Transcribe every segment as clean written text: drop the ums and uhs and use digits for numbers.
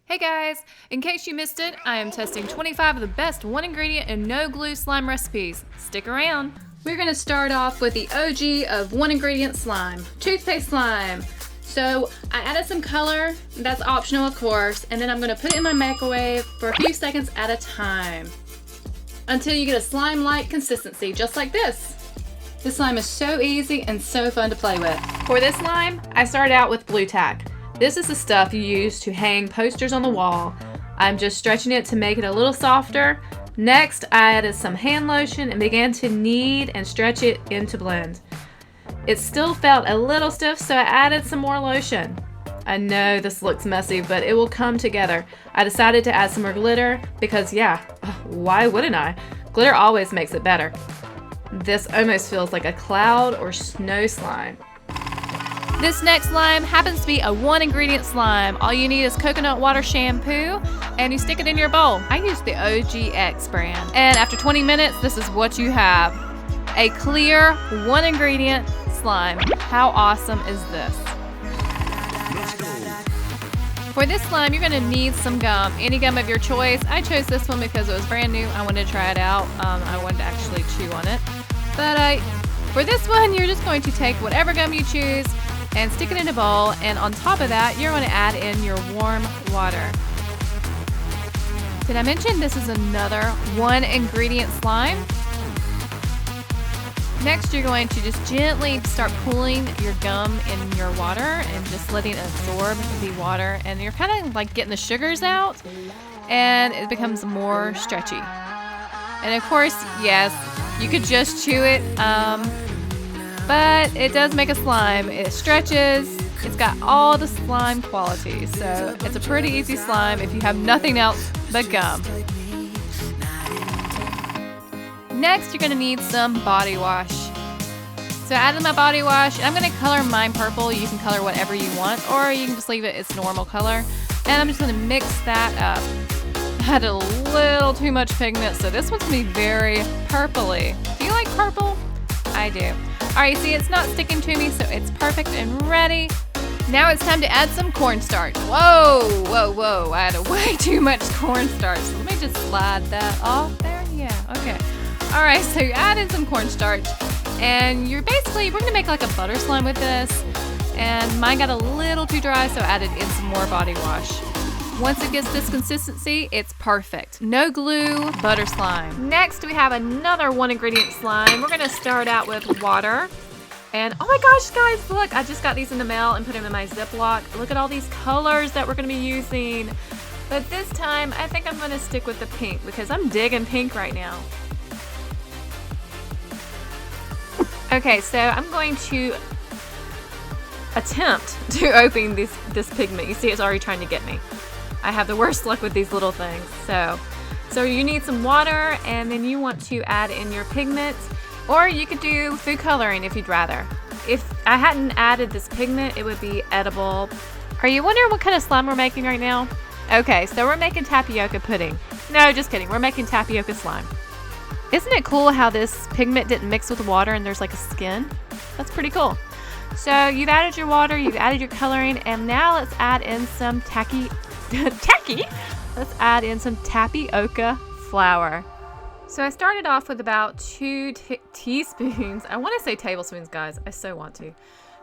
Hey guys! In case you missed it, I am testing 25 of the best one ingredient and no glue slime recipes. Stick around! We're going to start off with the OG of one ingredient slime, toothpaste slime. So I added some color, that's optional of course, and then I'm going to put it in my microwave for a few seconds at a time until you get a slime-like consistency, just like this. This slime is so easy and so fun to play with. For this slime, I started out with glue tack. This is the stuff you use to hang posters on the wall. I'm just stretching it to make it a little softer. Next, I added some hand lotion and began to knead and stretch it into blend. It still felt a little stiff, so I added some more lotion. I know this looks messy, but it will come together. I decided to add some more glitter because why wouldn't I? Glitter always makes it better. This almost feels like a cloud or snow slime. This next slime happens to be a one ingredient slime. All you need is coconut water shampoo and you stick it in your bowl. I use the OGX brand. And after 20 minutes, this is what you have. A clear one ingredient slime. How awesome is this? For this slime, you're gonna need some gum, any gum of your choice. I chose this one because it was brand new. I wanted to try it out. I wanted to actually chew on it. But for this one, you're just going to take whatever gum you choose and stick it in a bowl, and on top of that you're going to add in your warm water. Did I mention this is another one ingredient slime? Next you're going to just gently start pulling your gum in your water and just letting it absorb the water, and you're kind of like getting the sugars out and it becomes more stretchy. And of course, yes, you could just chew it, but it does make a slime. It stretches, it's got all the slime qualities, so it's a pretty easy slime if you have nothing else but gum. Next, you're gonna need some body wash. So I added my body wash, and I'm gonna color mine purple. You can color whatever you want, or you can just leave it its normal color. And I'm just gonna mix that up. I had a little too much pigment, so this one's gonna be very purpley. Do you like purple? I do. Alright, see, it's not sticking to me, so it's perfect and ready. Now it's time to add some cornstarch. Whoa. I added way too much cornstarch. So let me just slide that off there. Yeah, okay. Alright, so you add in some cornstarch, and we're gonna make like a butter slime with this. And mine got a little too dry, so I added in some more body wash. Once it gets this consistency, it's perfect. No glue, butter slime. Next, we have another one ingredient slime. We're gonna start out with water. And oh my gosh, guys, look, I just got these in the mail and put them in my Ziploc. Look at all these colors that we're gonna be using. But this time, I think I'm gonna stick with the pink because I'm digging pink right now. Okay, so I'm going to attempt to open this pigment. You see, it's already trying to get me. I have the worst luck with these little things. So you need some water, and then you want to add in your pigment, or you could do food coloring if you'd rather. If I hadn't added this pigment, it would be edible. Are you wondering what kind of slime we're making right now? Okay, so we're making tapioca pudding. No, just kidding. We're making tapioca slime. Isn't it cool how this pigment didn't mix with water and there's like a skin? That's pretty cool. So you've added your water, you've added your coloring, and now let's add in some Let's add in some tapioca flour. So I started off with about 2 teaspoons. I want to say tablespoons, guys. I so want to.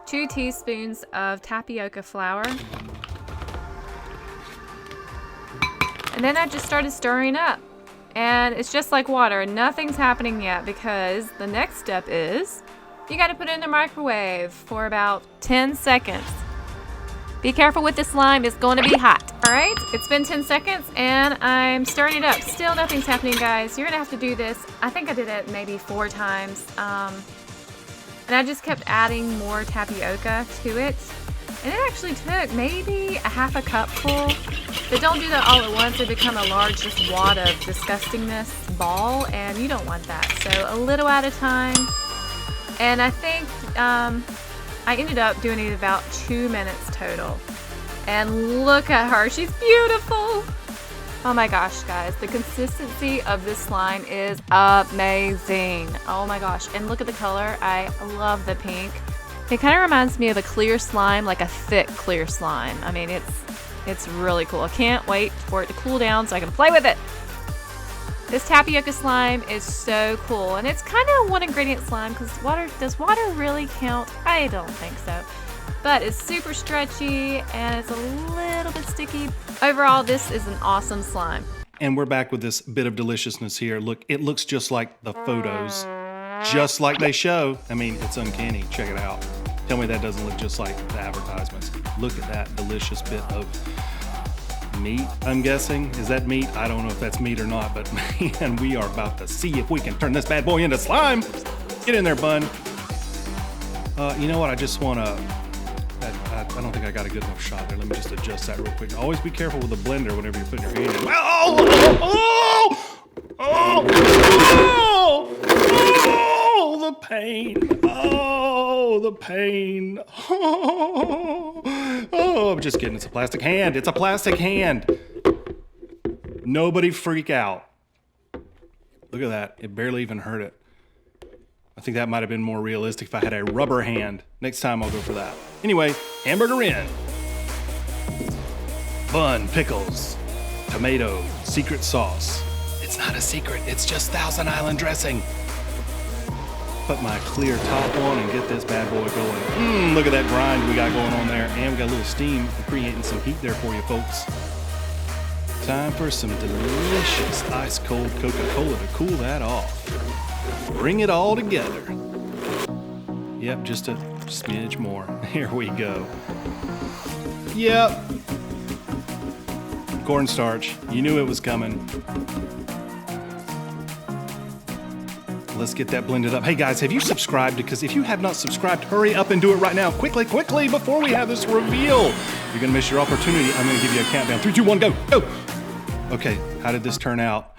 2 teaspoons of tapioca flour. And then I just started stirring up. And it's just like water. Nothing's happening yet because the next step is you got to put it in the microwave for about 10 seconds. Be careful with this slime, it's going to be hot. Alright, it's been 10 seconds and I'm stirring it up. Still nothing's happening, guys. You're going to have to do this. I think I did it maybe 4 times. And I just kept adding more tapioca to it. And it actually took maybe a half a cupful. But don't do that all at once. It become a large just wad of disgustingness ball, and you don't want that. So a little at a time. And I think I ended up doing it about 2 minutes total. And look at her, she's beautiful. Oh my gosh, guys, the consistency of this slime is amazing. Oh my gosh, and look at the color. I love the pink. It kind of reminds me of a clear slime, like a thick clear slime. I mean, It's really cool. I can't wait for it to cool down so I can play with it. This tapioca slime is so cool, and it's kind of one ingredient slime because does water really count? I don't think so. But it's super stretchy and it's a little bit sticky. Overall, this is an awesome slime. And we're back with this bit of deliciousness here. Look, it looks just like the photos, just like they show. I mean, it's uncanny. Check it out. Tell me that doesn't look just like the advertisements. Look at that delicious bit of meat, I'm guessing. Is that meat? I don't know if that's meat or not, but man, we are about to see if we can turn this bad boy into slime. Get in there, bun. You know what? I just want to... I don't think I got a good enough shot there. Let me just adjust that real quick. Always be careful with the blender whenever you're putting your hand in. Oh, the pain. Oh, the pain. Oh, I'm just kidding. It's a plastic hand. It's a plastic hand. Nobody freak out. Look at that. It barely even hurt it. I think that might have been more realistic if I had a rubber hand. Next time I'll go for that. Anyway, hamburger in. Bun, pickles, tomato, secret sauce. It's not a secret, it's just Thousand Island dressing. Put my clear top on and get this bad boy going. Look at that grind we got going on there. And we got a little steam creating some heat there for you folks. Time for some delicious ice cold Coca-Cola to cool that off. Bring it all together. Yep, just a smidge more. Here we go. Yep. Cornstarch. You knew it was coming. Let's get that blended up. Hey guys, have you subscribed? Because if you have not subscribed, hurry up and do it right now. Quickly, quickly, before we have this reveal. You're gonna miss your opportunity. I'm gonna give you a countdown. 3, 2, 1, go, go. Okay, how did this turn out?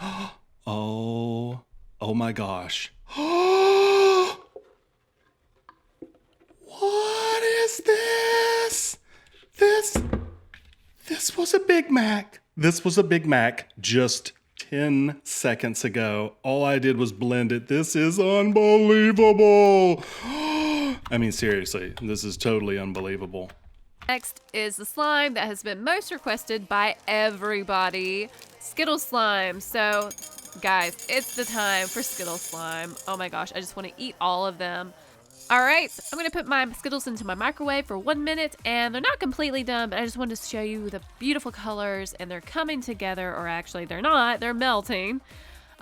Oh my gosh. What is this? This was a Big Mac. This was a Big Mac just 10 seconds ago. All I did was blend it. This is unbelievable. I mean, seriously, this is totally unbelievable. Next is the slime that has been most requested by everybody, Skittles slime. So guys, it's the time for Skittles slime. Oh my gosh, I just want to eat all of them. All right, I'm gonna put my Skittles into my microwave for 1 minute, and they're not completely done, but I just wanted to show you the beautiful colors, and they're coming together, or actually they're not, they're melting.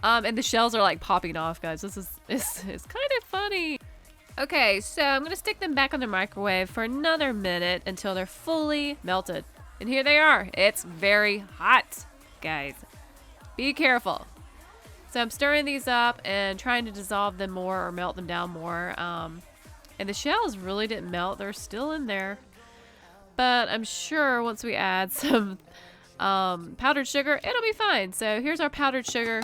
And the shells are like popping off, guys. This is kind of funny. Okay, so I'm gonna stick them back on the microwave for another minute until they're fully melted. And here they are. It's very hot, guys. Be careful. So I'm stirring these up and trying to dissolve them more or melt them down more. And the shells really didn't melt. They're still in there. But I'm sure once we add some powdered sugar, it'll be fine. So here's our powdered sugar.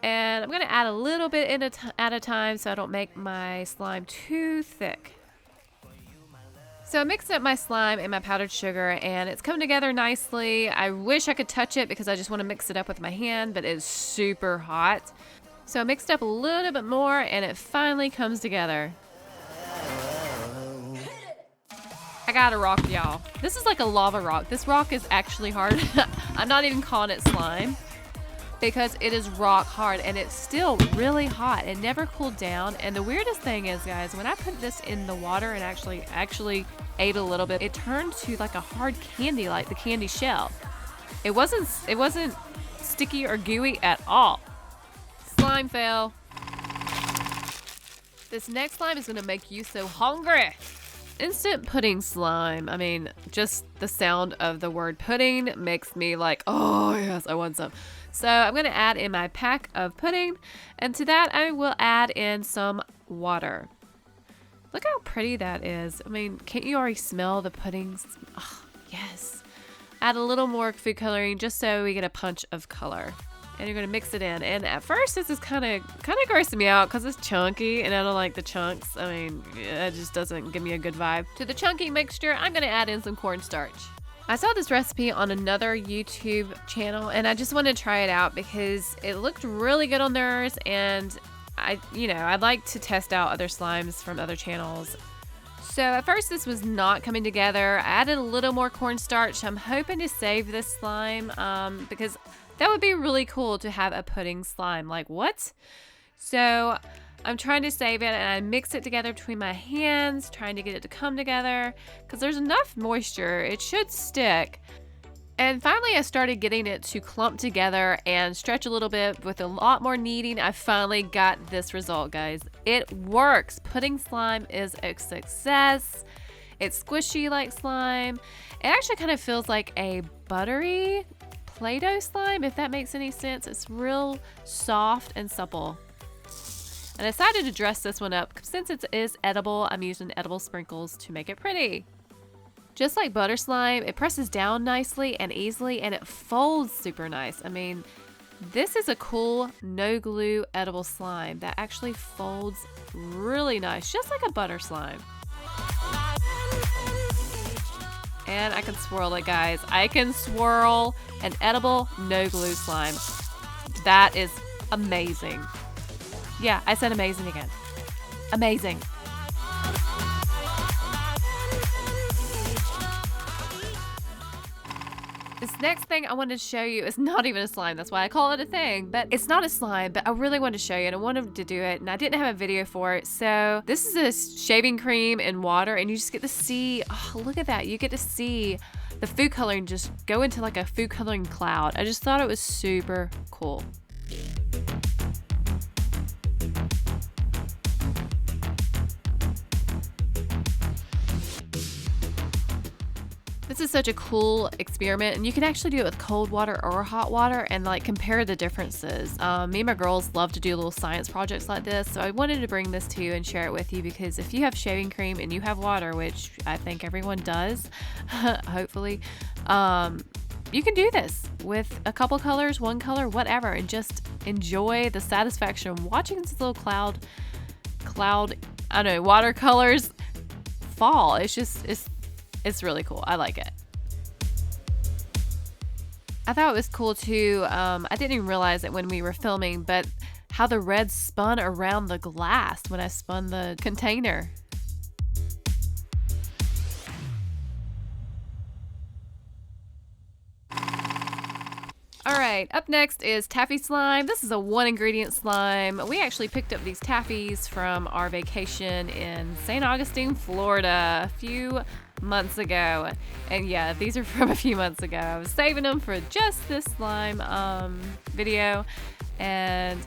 And I'm going to add a little bit at a time so I don't make my slime too thick. So I mixed up my slime and my powdered sugar, and it's come together nicely. I wish I could touch it because I just want to mix it up with my hand, but it's super hot. So I mixed up a little bit more, and it finally comes together. I got a rock, y'all. This is like a lava rock. This rock is actually hard. I'm not even calling it slime because it is rock hard, and it's still really hot. It never cooled down. And the weirdest thing is, guys, when I put this in the water and actually ate a little bit, it turned to like a hard candy, like the candy shell. It wasn't sticky or gooey at all. Slime fail. This next slime is gonna make you so hungry. Instant pudding slime. I mean, just the sound of the word pudding makes me like, oh yes, I want some. So I'm going to add in my pack of pudding, and to that I will add in some water. Look how pretty that is. I mean, can't you already smell the puddings? Oh, yes. Add a little more food coloring just so we get a punch of color. And you're going to mix it in. And at first this is kind of grossing me out because it's chunky and I don't like the chunks. I mean, it just doesn't give me a good vibe. To the chunky mixture, I'm going to add in some cornstarch. I saw this recipe on another YouTube channel, and I just wanted to try it out because it looked really good on theirs, and I'd like to test out other slimes from other channels. So at first this was not coming together. I added a little more cornstarch. I'm hoping to save this slime because that would be really cool to have a pudding slime. Like what? So I'm trying to save it, and I mix it together between my hands, trying to get it to come together because there's enough moisture. It should stick. And finally, I started getting it to clump together and stretch a little bit. With a lot more kneading, I finally got this result, guys. It works. Pudding slime is a success. It's squishy like slime. It actually kind of feels like a buttery Play-Doh slime, if that makes any sense. It's real soft and supple. And I decided to dress this one up. Since it is edible, I'm using edible sprinkles to make it pretty. Just like butter slime, it presses down nicely and easily, and it folds super nice. I mean, this is a cool no glue edible slime that actually folds really nice, just like a butter slime. And I can swirl it, guys. I can swirl an edible no glue slime. That is amazing. Yeah, I said amazing again. Amazing. This next thing I wanted to show you is not even a slime. That's why I call it a thing. But it's not a slime, but I really wanted to show you, and I wanted to do it, and I didn't have a video for it. So this is a shaving cream and water, and you just get to see, oh, look at that. You get to see the food coloring just go into like a food coloring cloud. I just thought it was super cool. This is such a cool experiment, and you can actually do it with cold water or hot water and like compare the differences. Me and my girls love to do little science projects like this, so I wanted to bring this to you and share it with you, because if you have shaving cream and you have water, which I think everyone does, hopefully, you can do this with a couple colors, one color, whatever, and just enjoy the satisfaction of watching this little cloud, I don't know, watercolors fall. It's really cool. I like it. I thought it was cool too. I didn't even realize it when we were filming, but how the red spun around the glass when I spun the container. All right, up next is taffy slime. This is a 1-ingredient slime. We actually picked up these taffies from our vacation in St. Augustine, Florida a few months ago. And yeah, these are from a few months ago. I was saving them for just this slime video, and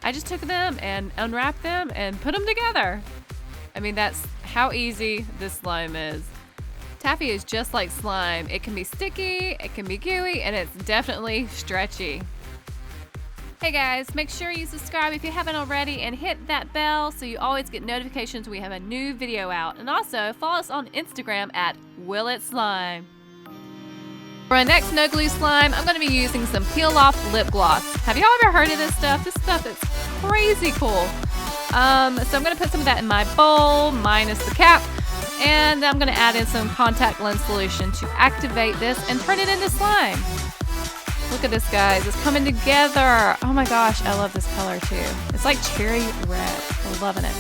I just took them and unwrapped them and put them together. I mean, that's how easy this slime is. Taffy is just like slime. It can be sticky, it can be gooey, and it's definitely stretchy. Hey guys, make sure you subscribe if you haven't already, and hit that bell so you always get notifications when we have a new video out. And also follow us on Instagram at WillItSlime. For our next no glue slime, I'm going to be using some peel off lip gloss. Have y'all ever heard of this stuff? This stuff is crazy cool. So I'm going to put some of that in my bowl, minus the cap. And I'm going to add in some contact lens solution to activate this and turn it into slime. Look at this, guys. It's coming together. Oh my gosh, I love this color too. It's like cherry red. I'm loving it.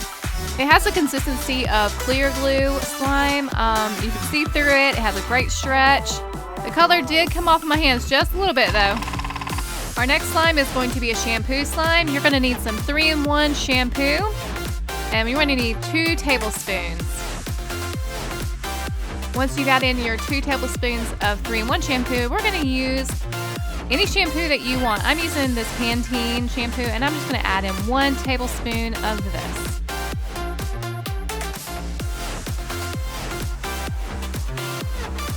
It has the consistency of clear glue slime. You can see through it. It has a great stretch. The color did come off of my hands just a little bit though. Our next slime is going to be a shampoo slime. You're going to need some 3-in-1 shampoo. And you're going to need 2 tablespoons. Once you got in your 2 tablespoons of 3-in-1 shampoo, we're going to use any shampoo that you want. I'm using this Pantene shampoo, and I'm just going to add in 1 tablespoon of this.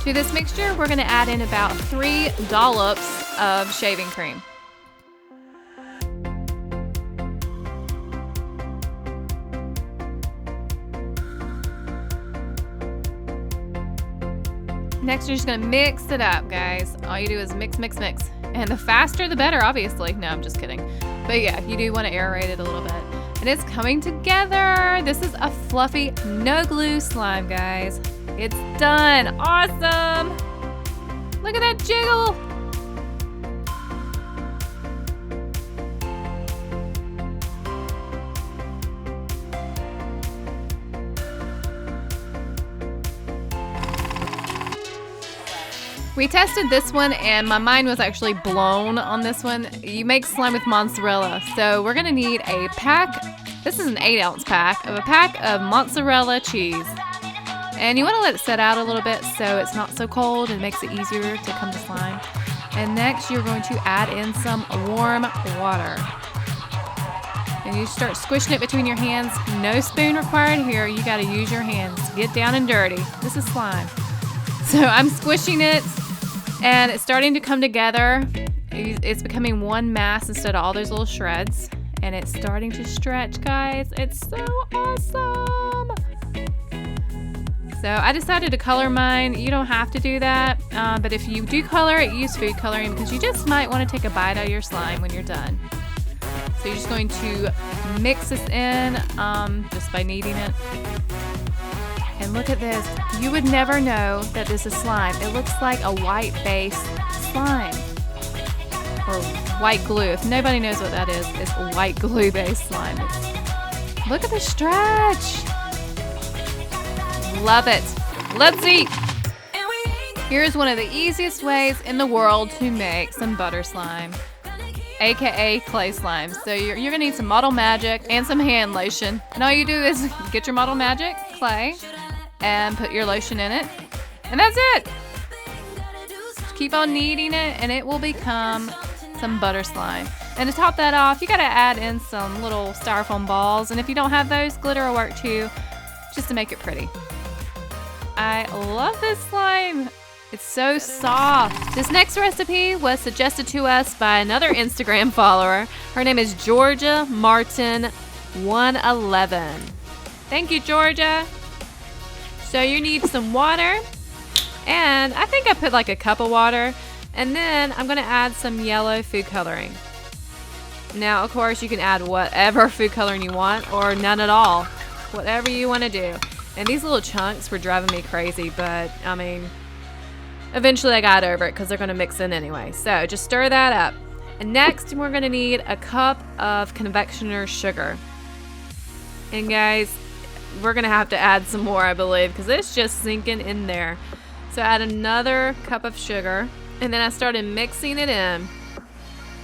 To this mixture, we're going to add in about 3 dollops of shaving cream. Next, you're just gonna mix it up, guys. All you do is mix, mix, mix. And the faster, the better, obviously. No, I'm just kidding. But yeah, you do want to aerate it a little bit. And it's coming together. This is a fluffy, no glue slime, guys. It's done. Awesome. Look at that jiggle. We tested this one and my mind was actually blown on this one. You make slime with mozzarella. So we're gonna need a pack, this is an 8-ounce pack, of mozzarella cheese. And you wanna let it set out a little bit so it's not so cold and makes it easier to come to slime. And next you're going to add in some warm water. And you start squishing it between your hands. No spoon required here. You gotta use your hands. Get down and dirty. This is slime. So I'm squishing it and it's starting to come together. It's becoming one mass instead of all those little shreds. And it's starting to stretch, guys. It's so awesome. So I decided to color mine. You don't have to do that. But if you do color it, use food coloring because you just might want to take a bite out of your slime when you're done. So you're just going to mix this in just by kneading it. And look at this. You would never know that this is slime. It looks like a white base slime. Or white glue. If nobody knows what that is, it's white glue based slime. Look at the stretch. Love it. Let's eat. Here's one of the easiest ways in the world to make some butter slime. AKA clay slime. So you're gonna need some Model Magic and some hand lotion. And all you do is get your Model Magic clay and put your lotion in it. And that's it. Just keep on kneading it and it will become some butter slime. And to top that off, you gotta add in some little styrofoam balls. And if you don't have those, glitter will work too, just to make it pretty. I love this slime. It's so soft. This next recipe was suggested to us by another Instagram follower. Her name is Georgia Martin 111. Thank you, Georgia. So you need some water, and I think I put like a cup of water, and then I'm gonna add some yellow food coloring. Now, of course, you can add whatever food coloring you want, or none at all. Whatever you wanna do. And these little chunks were driving me crazy, but I mean, eventually I got over it because they're going to mix in anyway. So just stir that up. And next we're going to need a cup of confectioner sugar. And guys, we're going to have to add some more, I believe, because it's just sinking in there. So add another cup of sugar. And then I started mixing it in.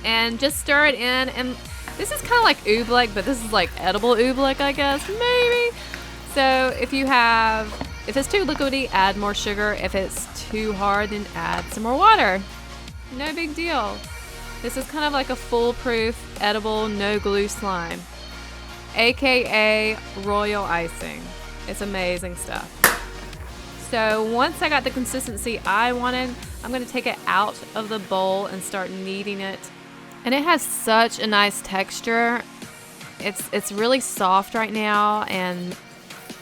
And just stir it in. And this is kind of like oobleck, but this is like edible oobleck, I guess. Maybe. So if it's too liquidy, add more sugar. If it's too hard, then add some more water. No big deal. This is kind of like a foolproof, edible, no glue slime. AKA royal icing. It's amazing stuff. So once I got the consistency I wanted, I'm going to take it out of the bowl and start kneading it. And it has such a nice texture. It's really soft right now, and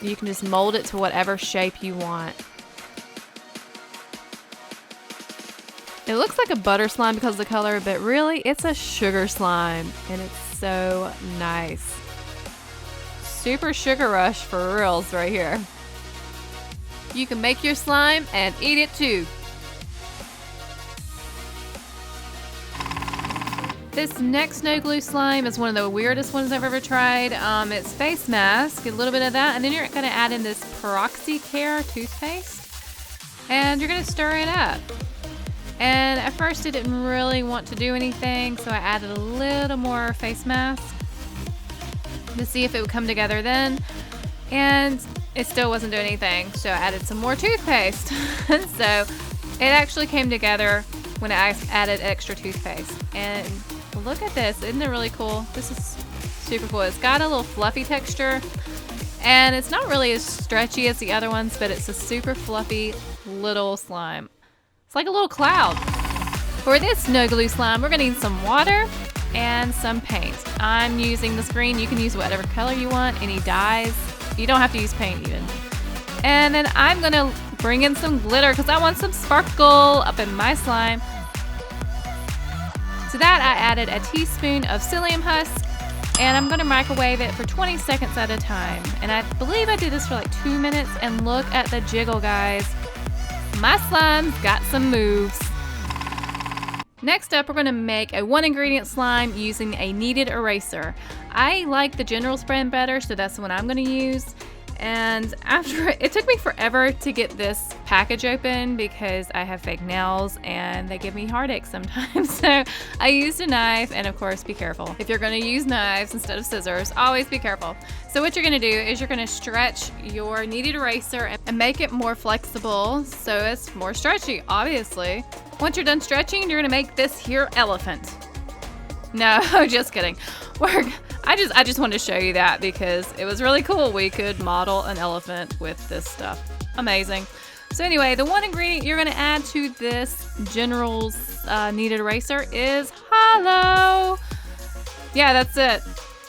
you can just mold it to whatever shape you want. It looks like a butter slime because of the color, but really it's a sugar slime, and it's so nice. Super sugar rush for reals right here. You can make your slime and eat it too. This next no glue slime is one of the weirdest ones I've ever tried. It's face mask, get a little bit of that, and then you're gonna add in this Peroxy Care toothpaste, and you're gonna stir it up. And at first it didn't really want to do anything, so I added a little more face mask to see if it would come together then, and it still wasn't doing anything, so I added some more toothpaste. So it actually came together when I added extra toothpaste. And look at this, isn't it really cool? This is super cool. It's got a little fluffy texture, and it's not really as stretchy as the other ones, but it's a super fluffy little slime. It's like a little cloud. For this no glue slime, we're gonna need some water and some paint. I'm using this green. You can use whatever color you want, any dyes. You don't have to use paint even. And then I'm gonna bring in some glitter because I want some sparkle up in my slime. To that, I added a teaspoon of psyllium husk, and I'm gonna microwave it for 20 seconds at a time. And I believe I did this for like 2 minutes, and look at the jiggle, guys. My slime's got some moves. Next up, we're gonna make a 1-ingredient slime using a kneaded eraser. I like the General's brand better, so that's the one I'm gonna use. And after it took me forever to get this package open because I have fake nails and they give me heartaches sometimes. So I used a knife, and of course, be careful. If you're gonna use knives instead of scissors, always be careful. So what you're gonna do is you're gonna stretch your kneaded eraser and make it more flexible so it's more stretchy, obviously. Once you're done stretching, you're gonna make this here elephant. No, just kidding. I just wanted to show you that because it was really cool. We could model an elephant with this stuff. Amazing. So anyway, the one ingredient you're going to add to this General's kneaded eraser is hollow. Yeah, that's it.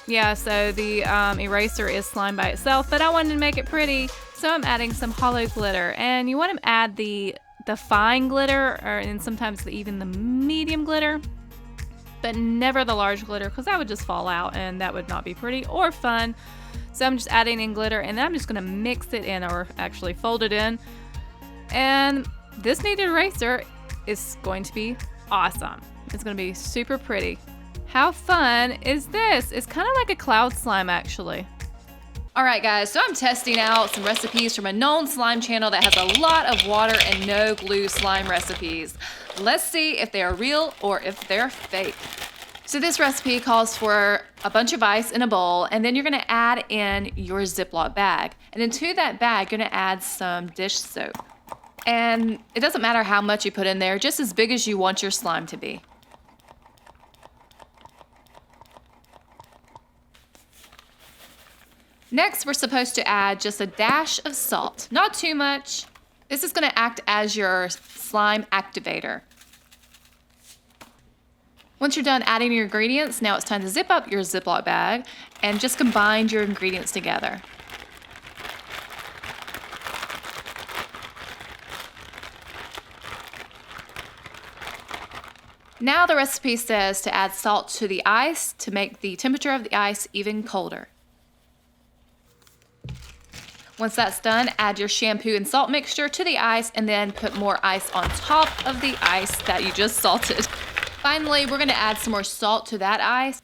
Yeah, so the eraser is slime by itself, but I wanted to make it pretty, so I'm adding some hollow glitter. And you want to add the fine glitter, and sometimes even the medium glitter, but never the large glitter because that would just fall out and that would not be pretty or fun. So I'm just adding in glitter, and then I'm just going to mix it in, or actually fold it in. And this kneaded eraser is going to be awesome. It's going to be super pretty. How fun is this? It's kind of like a cloud slime, actually. All right, guys, so I'm testing out some recipes from a known slime channel that has a lot of water and no glue slime recipes. Let's see if they are real or if they're fake. So this recipe calls for a bunch of ice in a bowl, and then you're gonna add in your Ziploc bag. And into that bag, you're gonna add some dish soap. And it doesn't matter how much you put in there, just as big as you want your slime to be. Next, we're supposed to add just a dash of salt, not too much. This is going to act as your slime activator. Once you're done adding your ingredients, now it's time to zip up your Ziploc bag and just combine your ingredients together. Now the recipe says to add salt to the ice to make the temperature of the ice even colder. Once that's done, add your shampoo and salt mixture to the ice and then put more ice on top of the ice that you just salted. Finally, we're going to add some more salt to that ice.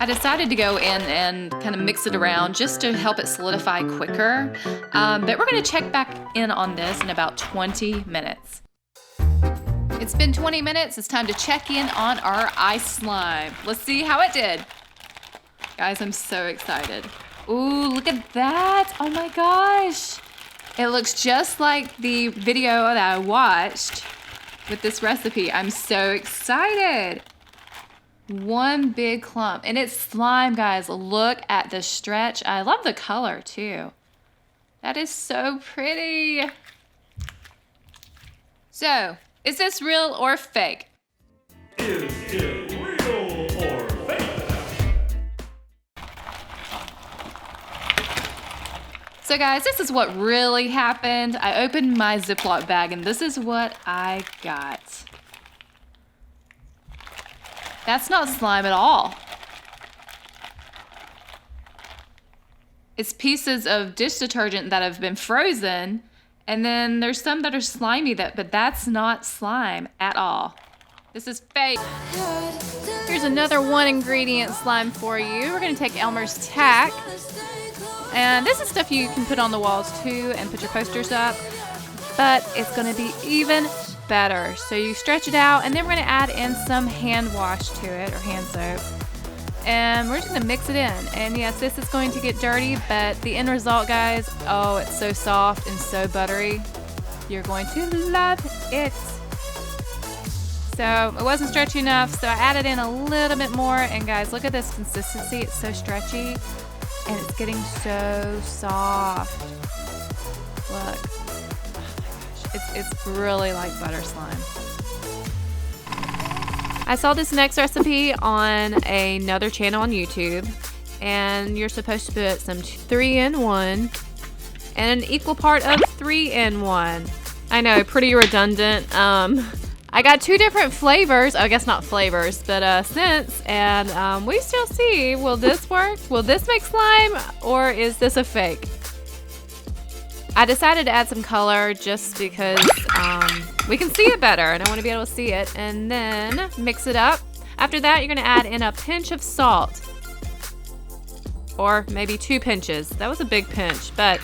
I decided to go in and kind of mix it around just to help it solidify quicker. But we're going to check back in on this in about 20 minutes. It's been 20 minutes. It's time to check in on our ice slime. Let's see how it did. Guys, I'm so excited. Ooh, look at that. Oh my gosh. It looks just like the video that I watched with this recipe. I'm so excited. One big clump. And it's slime, guys. Look at the stretch. I love the color too. That is so pretty. So, is this real or fake? Is it real or fake? So guys, this is what really happened. I opened my Ziploc bag and this is what I got. That's not slime at all. It's pieces of dish detergent that have been frozen. And then there's some that are slimy, but that's not slime at all. This is fake. Here's another one ingredient slime for you. We're gonna take Elmer's tack. And this is stuff you can put on the walls too and put your posters up, but it's gonna be even better. So you stretch it out, and then we're gonna add in some hand wash to it, or hand soap. And we're just gonna mix it in. And yes, this is going to get dirty, but the end result, guys, oh, it's so soft and so buttery. You're going to love it. So it wasn't stretchy enough, so I added in a little bit more. And guys, look at this consistency. It's so stretchy and it's getting so soft. Look, oh my gosh, it's really like butter slime. I saw this next recipe on another channel on YouTube, and you're supposed to put some 3-in-1 and an equal part of 3-in-1. I know, pretty redundant. I got 2 different flavors. I guess not flavors, but scents, and we still see, will this work? Will this make slime, or is this a fake? I decided to add some color just because we can see it better, and I want to be able to see it. And then mix it up. After that, you're gonna add in a pinch of salt. Or maybe 2 pinches. That was a big pinch, but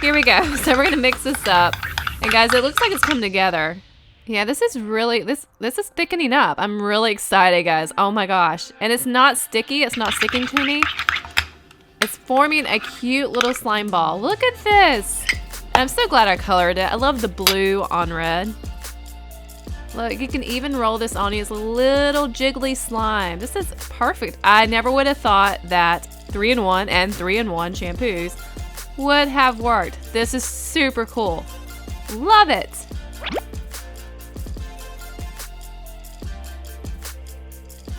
here we go. So we're gonna mix this up. And guys, it looks like it's come together. Yeah, this is really, this is thickening up. I'm really excited, guys. Oh my gosh. And it's not sticky. It's not sticking to me. It's forming a cute little slime ball. Look at this. And I'm so glad I colored it. I love the blue on red. Look, you can even roll this on as a little jiggly slime. This is perfect. I never would have thought that 3-in-1 and 3-in-1 shampoos would have worked. This is super cool. Love it.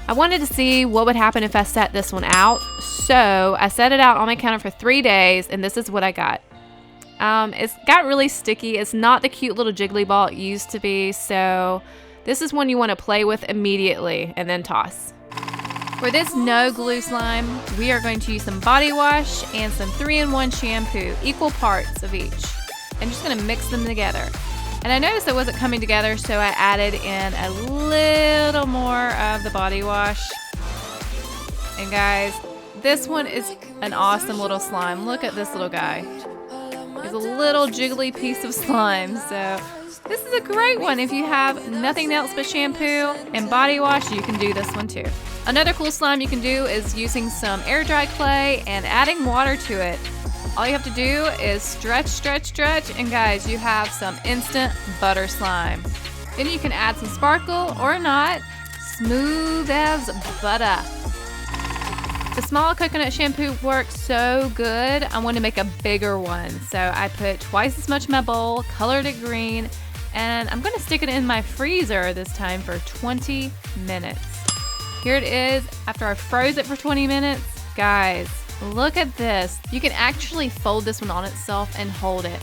I wanted to see what would happen if I set this one out. So I set it out on my counter for 3 days, and this is what I got. It's got really sticky. It's not the cute little jiggly ball it used to be. So this is one you want to play with immediately and then toss. For this no glue slime, we are going to use some body wash and some 3-in-1 shampoo, equal parts of each. I'm just gonna mix them together. And I noticed it wasn't coming together, so I added in a little more of the body wash. And guys, this one is an awesome little slime. Look at this little guy. He's a little jiggly piece of slime. So this is a great one. If you have nothing else but shampoo and body wash, you can do this one too. Another cool slime you can do is using some air dry clay and adding water to it. All you have to do is stretch, stretch, stretch, and guys, you have some instant butter slime. Then you can add some sparkle or not, smooth as butter. The small coconut shampoo works so good, I want to make a bigger one. So I put twice as much in my bowl, colored it green, and I'm gonna stick it in my freezer this time for 20 minutes. Here it is after I froze it for 20 minutes. Guys, look at this. You can actually fold this one on itself and hold it.